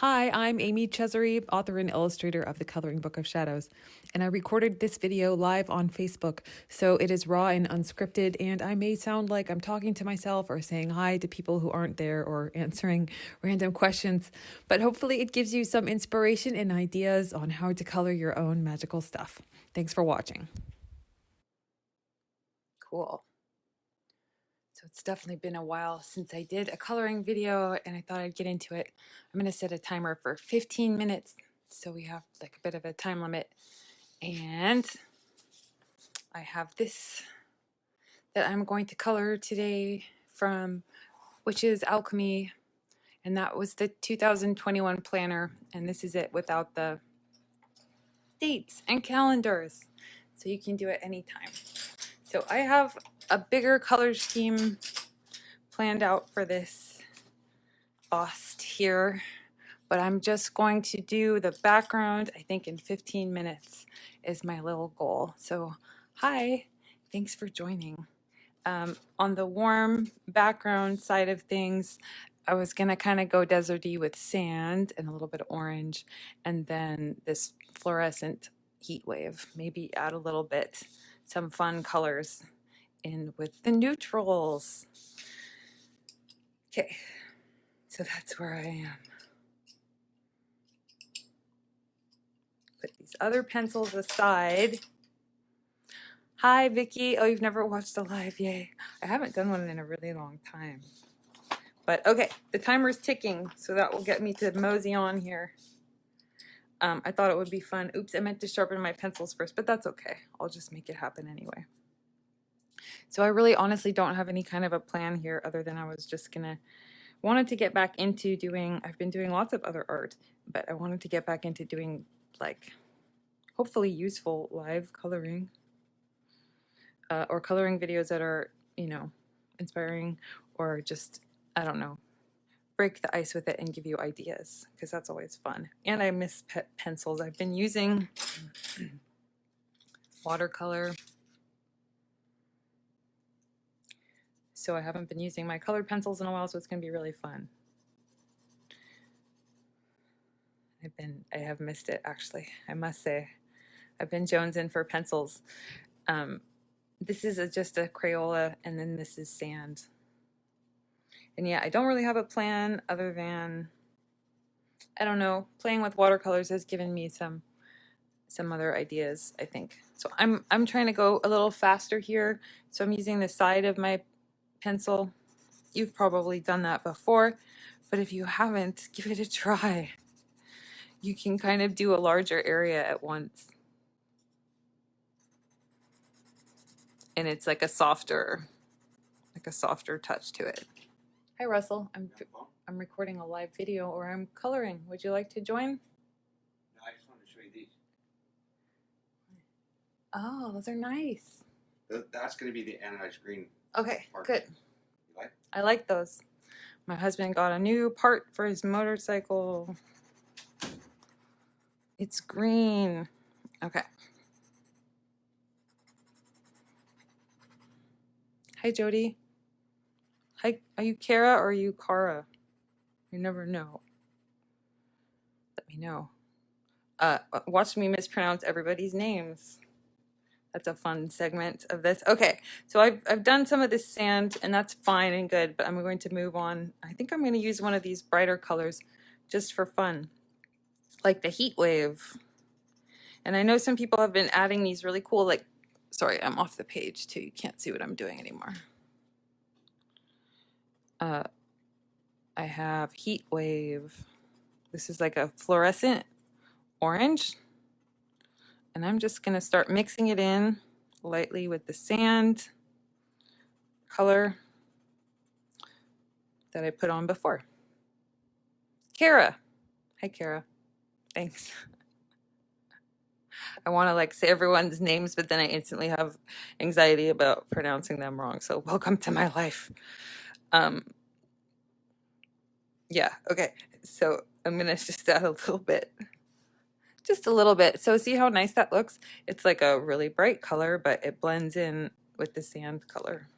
Hi, I'm Amy Chesery, author and illustrator of The Coloring Book of Shadows, and I recorded this video live on Facebook, so it is raw and unscripted, and I may sound like I'm talking to myself or saying hi to people who aren't there or answering random questions, but hopefully it gives you some inspiration and ideas on how to color your own magical stuff. Thanks for watching. Cool. So it's definitely been a while since I did a coloring video and I thought I'd get into it. I'm going to set a timer for 15 minutes so we have like a bit of a time limit. And I have this that I'm going to color today from, which is Alchemy. And that was the 2021 planner. And this is it without the dates and calendars. So you can do it anytime. So I have a bigger color scheme planned out for this bust here, but I'm just going to do the background. I think in 15 minutes is my little goal. So hi, thanks for joining. On the warm background side of things, I was gonna kind of go deserty with sand and a little bit of orange, and then this fluorescent heat wave, maybe add a little bit, some fun colors in with the neutrals. Okay, so that's where I am. Put these other pencils aside. Hi, Vicky. Oh, you've never watched a live? Yay. I haven't done one in a really long time. But okay, the timer's ticking, so that will get me to mosey on here. I thought it would be fun. Oops, I meant to sharpen my pencils first, but that's okay. I'll just make it happen anyway. So I really honestly don't have any kind of a plan here other than I was just wanted to get back into doing, I've been doing lots of other art, but I wanted to get back into doing like hopefully useful live coloring or coloring videos that are, you know, inspiring or just, I don't know, break the ice with it and give you ideas, because that's always fun. And I miss pencils. I've been using watercolor, so I haven't been using my colored pencils in a while, so it's going to be really fun. I have missed it, actually, I must say. I've been jonesing for pencils. This is just a Crayola, and then this is sand. And yeah, I don't really have a plan other than, I don't know, playing with watercolors has given me some other ideas, I think. So I'm trying to go a little faster here. So I'm using the side of my pencil. You've probably done that before, but if you haven't, give it a try. You can kind of do a larger area at once. And it's like a softer touch to it. Hi, Russell. I'm recording a live video, or I'm coloring. Would you like to join? No, I just wanted to show you these. Oh, those are nice. That's going to be the anodized green. Okay, part. good. You like? I like those. My husband got a new part for his motorcycle. It's green. Okay. Hi, Jody. Hi, are you Kara or are you Kara? You never know. Let me know. Watch me mispronounce everybody's names. That's a fun segment of this. Okay, so I've done some of this sand, and that's fine and good, but I'm going to move on. I think I'm going to use one of these brighter colors just for fun, like the heat wave. And I know some people have been adding these really cool, like, sorry, I'm off the page too. You can't see what I'm doing anymore. I have heat wave. This is like a fluorescent orange. And I'm just going to start mixing it in lightly with the sand color that I put on before. Kara. Hi, Kara. Thanks. I want to like say everyone's names, but then I instantly have anxiety about pronouncing them wrong. So welcome to my life. Yeah, okay. So I'm going to just add a little bit. Just a little bit. So see how nice that looks? It's like a really bright color, but it blends in with the sand color.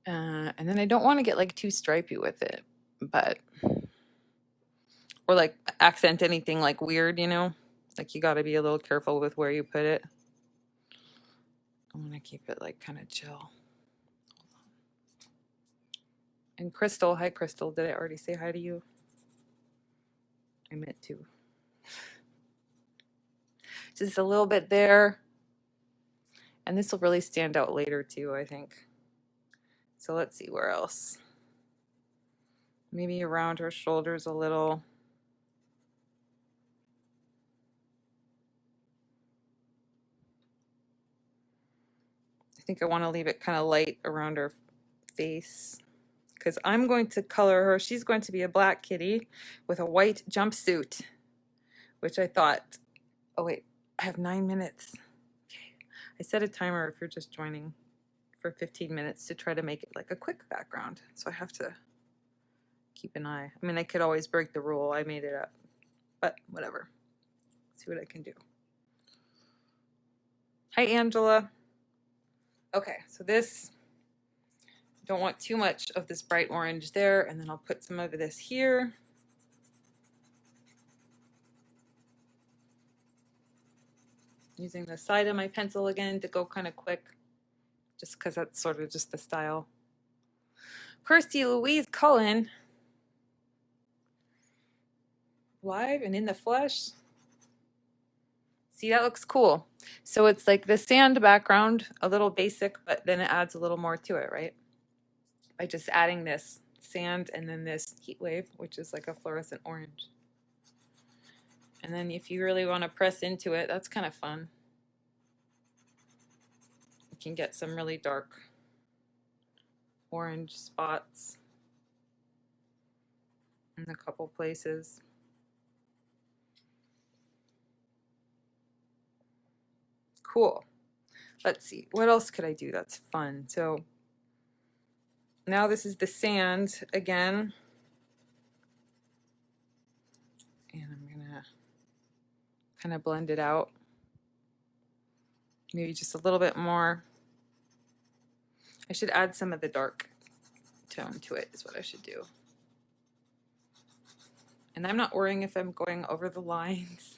And then I don't want to get like too stripy with it, but or like accent anything like weird, you know? Like you got to be a little careful with where you put it. I want to keep it like kind of chill. And Crystal, hi Crystal, did I already say hi to you? I meant to. Just a little bit there. And this will really stand out later too, I think. So let's see where else. Maybe around her shoulders a little. I think I want to leave it kind of light around her face because I'm going to color her. She's going to be a black kitty with a white jumpsuit, which I thought, oh wait, I have 9 minutes. Okay. I set a timer if you're just joining for 15 minutes to try to make it like a quick background. So I have to keep an eye. I mean, I could always break the rule. I made it up, but whatever. See what I can do. Hi, Angela. Okay, so this, don't want too much of this bright orange there, and then I'll put some of this here. Using the side of my pencil again to go kind of quick, just because that's sort of just the style. Kirsty Louise Cullen, live and in the flesh. See, that looks cool. So it's like the sand background, a little basic, but then it adds a little more to it, right? By just adding this sand and then this heat wave, which is like a fluorescent orange. And then if you really want to press into it, that's kind of fun. You can get some really dark orange spots in a couple places. Cool. Let's see, what else could I do that's fun? So now this is the sand again. And I'm gonna kind of blend it out. Maybe just a little bit more. I should add some of the dark tone to it is what I should do. And I'm not worrying if I'm going over the lines.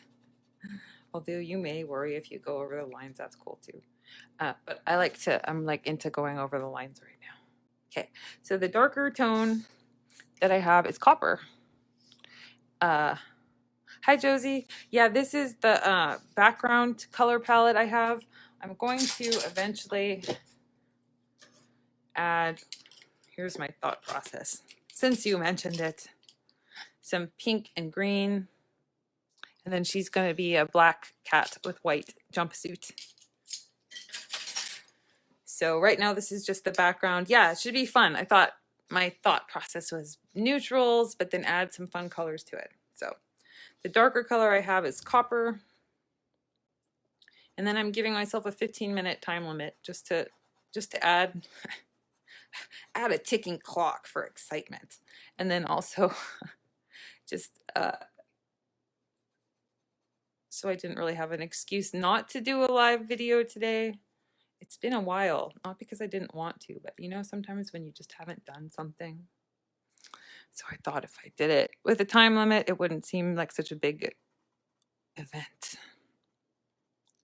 Although you may worry if you go over the lines, that's cool too. But I'm like into going over the lines right now. Okay, so the darker tone that I have is copper. Hi Josie. Yeah, this is the background color palette I have. I'm going to eventually add, here's my thought process, since you mentioned it, some pink and green. And then she's going to be a black cat with white jumpsuit. So right now this is just the background. Yeah, it should be fun. I thought my thought process was neutrals, but then add some fun colors to it. So the darker color I have is copper. And then I'm giving myself a 15-minute time limit just to add a ticking clock for excitement. And then also just so I didn't really have an excuse not to do a live video today. It's been a while, not because I didn't want to, but you know, sometimes when you just haven't done something. So I thought if I did it with a time limit, it wouldn't seem like such a big event.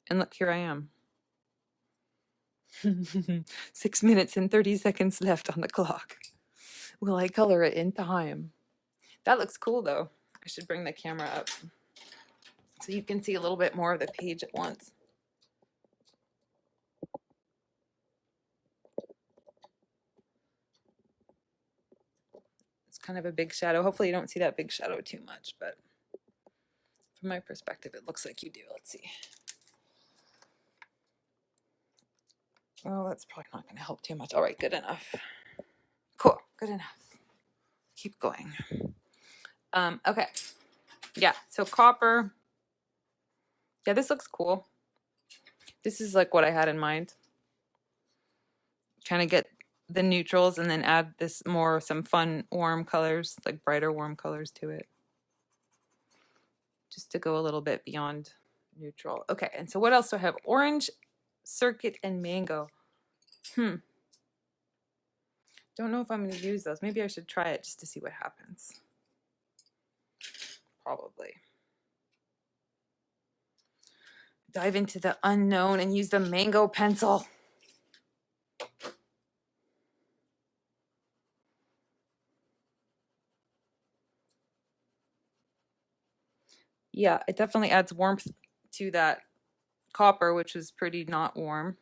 And look, here I am. 6 minutes and 30 seconds left on the clock. Will I color it in time? That looks cool though. I should bring the camera up so you can see a little bit more of the page at once. It's kind of a big shadow. Hopefully you don't see that big shadow too much, but from my perspective, it looks like you do. Let's see. Oh, that's probably not going to help too much. All right, good enough. Cool, good enough. Keep going. Okay. Yeah, so copper. Yeah, this looks cool. This is like what I had in mind. Trying to get the neutrals and then add this some fun warm colors, like brighter warm colors to it. Just to go a little bit beyond neutral. Okay, and so what else do I have? Orange, circuit, and mango. Don't know if I'm going to use those. Maybe I should try it just to see what happens. dive into the unknown and use the mango pencil. Yeah, it definitely adds warmth to that copper, which is pretty not warm.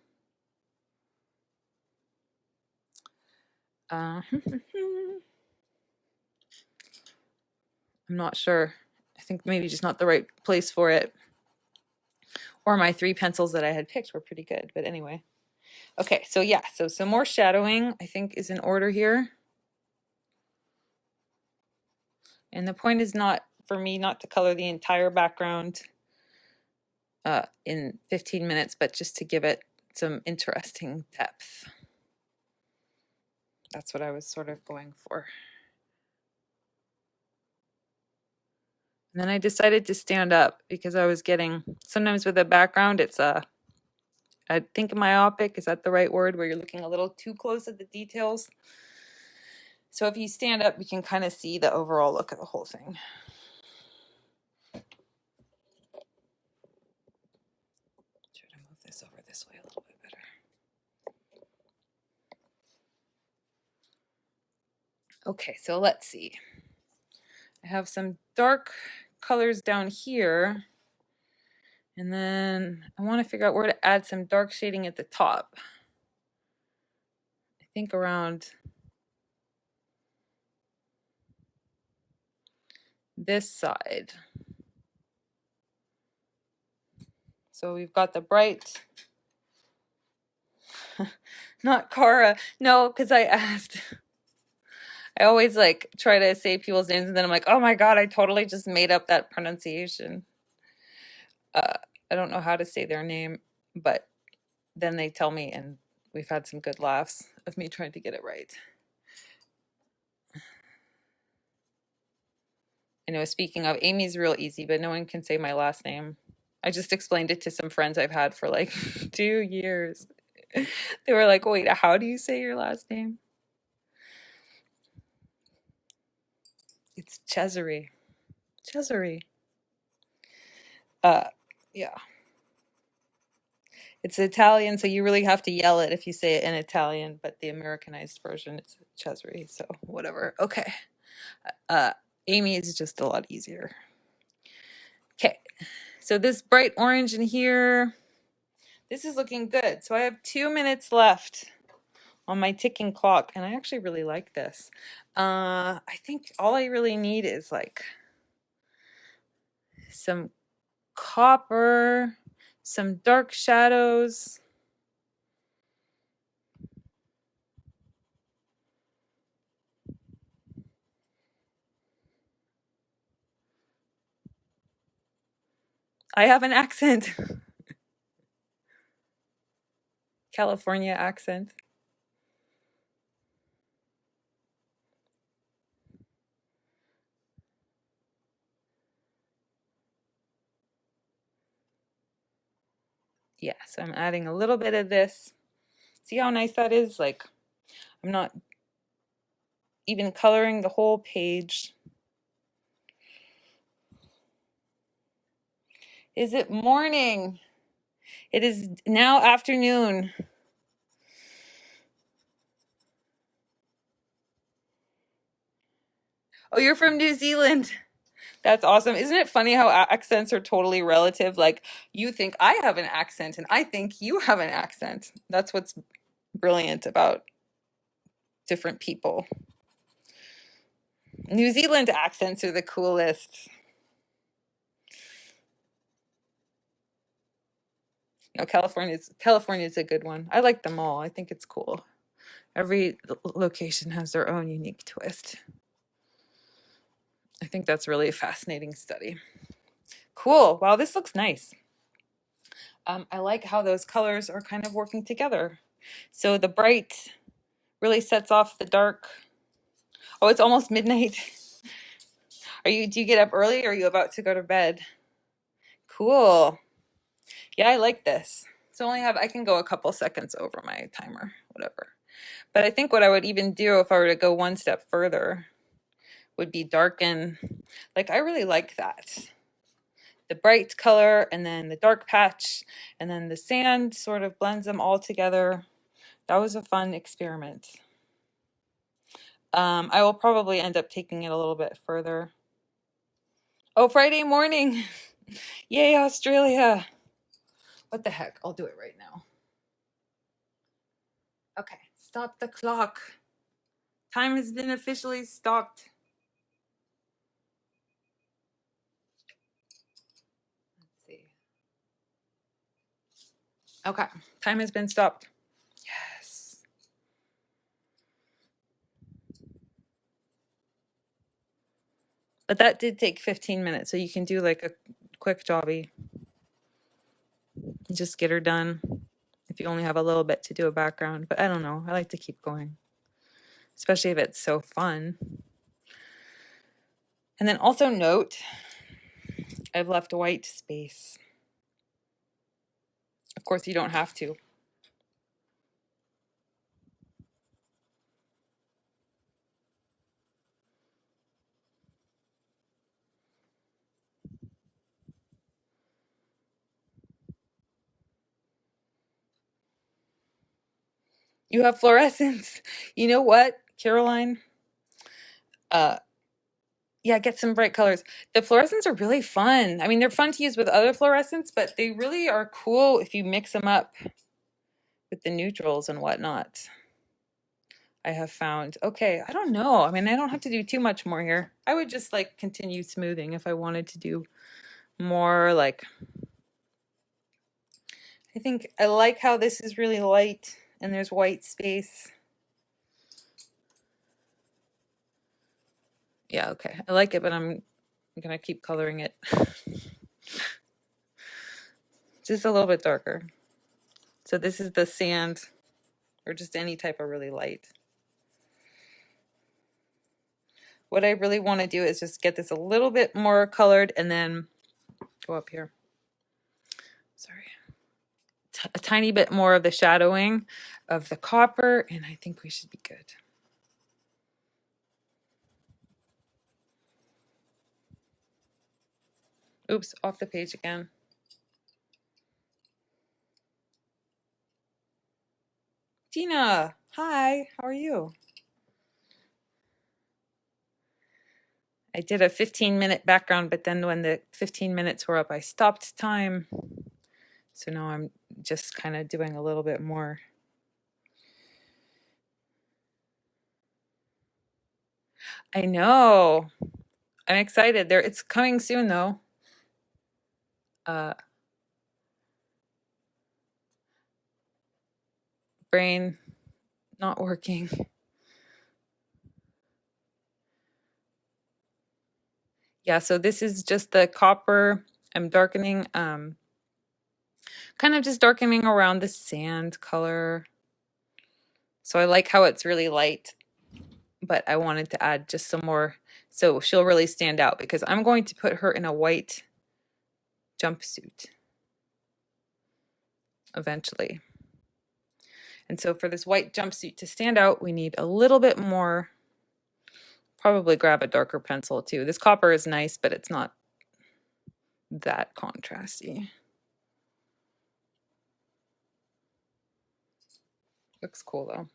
I'm not sure. I think maybe just not the right place for it. Or my 3 pencils that I had picked were pretty good, but anyway. Okay, so yeah, so some more shadowing I think is in order here. And the point is not for me not to color the entire background in 15 minutes, but just to give it some interesting depth. That's what I was sort of going for. And then I decided to stand up because I was getting, sometimes with a background, it's I think myopic, is that the right word, where you're looking a little too close at the details. So if you stand up, you can kind of see the overall look of the whole thing. Try to move this over this way a little bit better. Okay, so let's see. I have some dark colors down here. And then I want to figure out where to add some dark shading at the top. I think around this side. So we've got the bright, not Cara. No, because I asked. I always like try to say people's names and then I'm like, oh my God, I totally just made up that pronunciation. I don't know how to say their name, but then they tell me and we've had some good laughs of me trying to get it right. I know, speaking of, Amy's real easy, but no one can say my last name. I just explained it to some friends I've had for like 2 years. They were like, wait, how do you say your last name? It's Cesare. Cesare. Yeah. It's Italian, so you really have to yell it if you say it in Italian, but the Americanized version is Cesare, so whatever. Okay. Amy is just a lot easier. Okay. So this bright orange in here, this is looking good. So I have 2 minutes left on my ticking clock, and I actually really like this. I think all I really need is like some copper, some dark shadows. I have an accent. California accent. Yeah, so I'm adding a little bit of this. See how nice that is? Like, I'm not even coloring the whole page. Is it morning? It is now afternoon. Oh, you're from New Zealand. That's awesome. Isn't it funny how accents are totally relative? Like, you think I have an accent and I think you have an accent. That's what's brilliant about different people. New Zealand accents are the coolest. No, California's a good one. I like them all. I think it's cool. Every location has their own unique twist. I think that's really a fascinating study. Cool. Wow, this looks nice. I like how those colors are kind of working together. So the bright really sets off the dark. Oh, it's almost midnight. Do you get up early or are you about to go to bed? Cool. Yeah, I like this. So I can go a couple seconds over my timer, whatever. But I think what I would even do if I were to go one step further would be darken. Like, I really like that. the bright color and then the dark patch, and then the sand sort of blends them all together. That was a fun experiment. I will probably end up taking it a little bit further. Oh, Friday morning. Yay, Australia. What the heck? I'll do it right now. Okay, stop the clock. Time has been officially stopped. Let's see. Okay, time has been stopped. Yes. But that did take 15 minutes, so you can do like a quick jobby. Just get her done if you only have a little bit to do a background. But I don't know, I like to keep going, especially if it's so fun. And then also note, I've left white space. Of course, you don't have to. You have fluorescence. You know what, Caroline? Yeah, get some bright colors. The fluorescents are really fun. I mean, they're fun to use with other fluorescents, but they really are cool if you mix them up with the neutrals and whatnot. I have found. Okay, I don't know. I mean, I don't have to do too much more here. I would just like continue smoothing if I wanted to do more like, I think I like how this is really light and there's white space. Yeah, okay. I like it, but I'm gonna keep coloring it. Just a little bit darker. So this is the sand, or just any type of really light. What I really want to do is just get this a little bit more colored and then go up here. Sorry. A tiny bit more of the shadowing of the copper, and I think we should be good. Oops, off the page again. Tina, hi, how are you? I did a 15-minute background, but then when the 15 minutes were up, I stopped time. So now I'm just kind of doing a little bit more. I know. I'm excited. It's coming soon though. Brain not working. Yeah, so this is just the copper. I'm darkening, kind of just darkening around the sand color. So I like how it's really light, but I wanted to add just some more so she'll really stand out, because I'm going to put her in a white jumpsuit eventually. And so for this white jumpsuit to stand out, we need a little bit more. Probably grab a darker pencil too. This copper is nice, but it's not that contrasty. Looks cool though.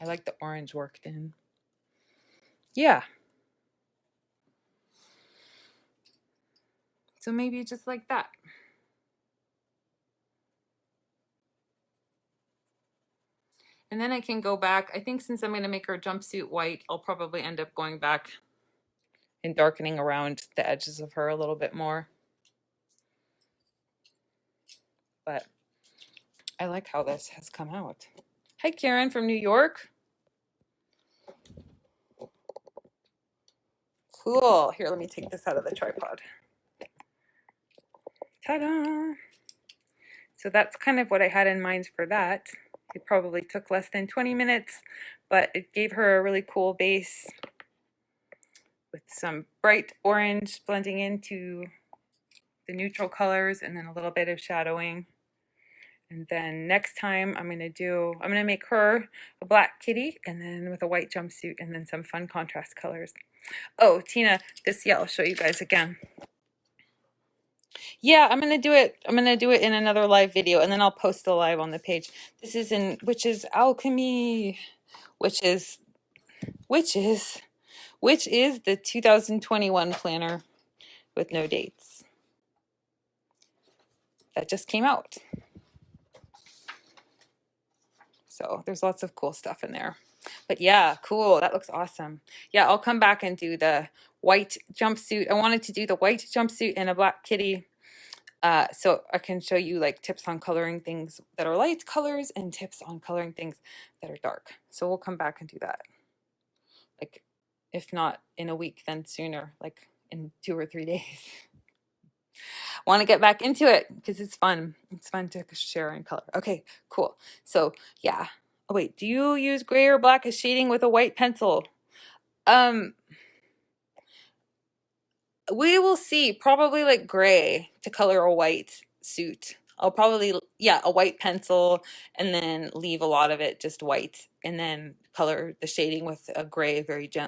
I like the orange worked in. Yeah. So maybe just like that. And then I can go back. I think since I'm going to make her jumpsuit white, I'll probably end up going back and darkening around the edges of her a little bit more. But I like how this has come out. Hi, Karen from New York. Cool. Here, let me take this out of the tripod. Ta-da! So that's kind of what I had in mind for that. It probably took less than 20 minutes, but it gave her a really cool base with some bright orange blending into the neutral colors and then a little bit of shadowing. And then next time I'm gonna make her a black kitty and then with a white jumpsuit and then some fun contrast colors. Oh, Tina, I'll show you guys again. Yeah, I'm gonna do it. I'm gonna do it in another live video, and then I'll post the live on the page. This is which is Alchemy, which is the 2021 planner with no dates that just came out. So there's lots of cool stuff in there. But yeah, cool. That looks awesome. Yeah, I'll come back and do the white jumpsuit. I wanted to do the white jumpsuit and a black kitty. So I can show you like tips on coloring things that are light colors and tips on coloring things that are dark. So we'll come back and do that. Like, if not in a week, then sooner, like in 2 or 3 days. Want to get back into it because it's fun. It's fun to share in color. Okay, cool. So yeah. Oh wait, do you use gray or black as shading with a white pencil? We will see. Probably like gray to color a white suit. I'll probably, yeah, a white pencil and then leave a lot of it just white and then color the shading with a gray very gently.